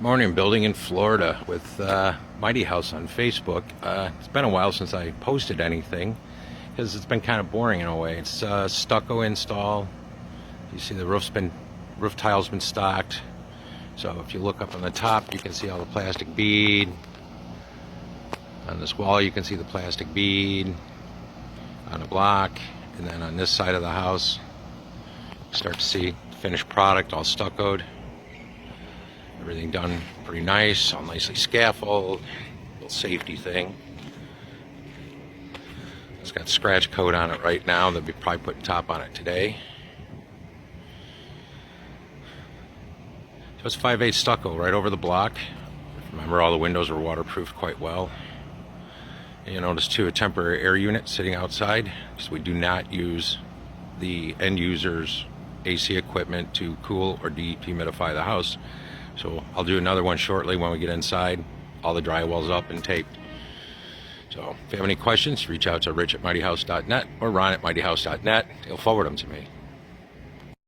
Morning, building in Florida with Mighty House on Facebook. It's been a while since I posted anything because it's been kind of boring in a way. It's stucco install. You see the roof tile's been stocked. So if you look up on the top, you can see all the plastic bead. On this wall, you can see the plastic bead on the block, and then on this side of the house, you start to see finished product, all stuccoed. Everything done pretty nice, all nicely scaffolded, little safety thing. It's got scratch coat on it right now. They'll be probably putting top on it today. So it's 5/8 stucco right over the block. Remember, all the windows are waterproofed quite well. And you'll notice too a temporary air unit sitting outside, because we do not use the end user's AC equipment to cool or dehumidify the house. So I'll do another one shortly when we get inside. All the drywall's up and taped. So if you have any questions, reach out to Rich at mightyhouse.net or Ron at mightyhouse.net. He'll forward them to me.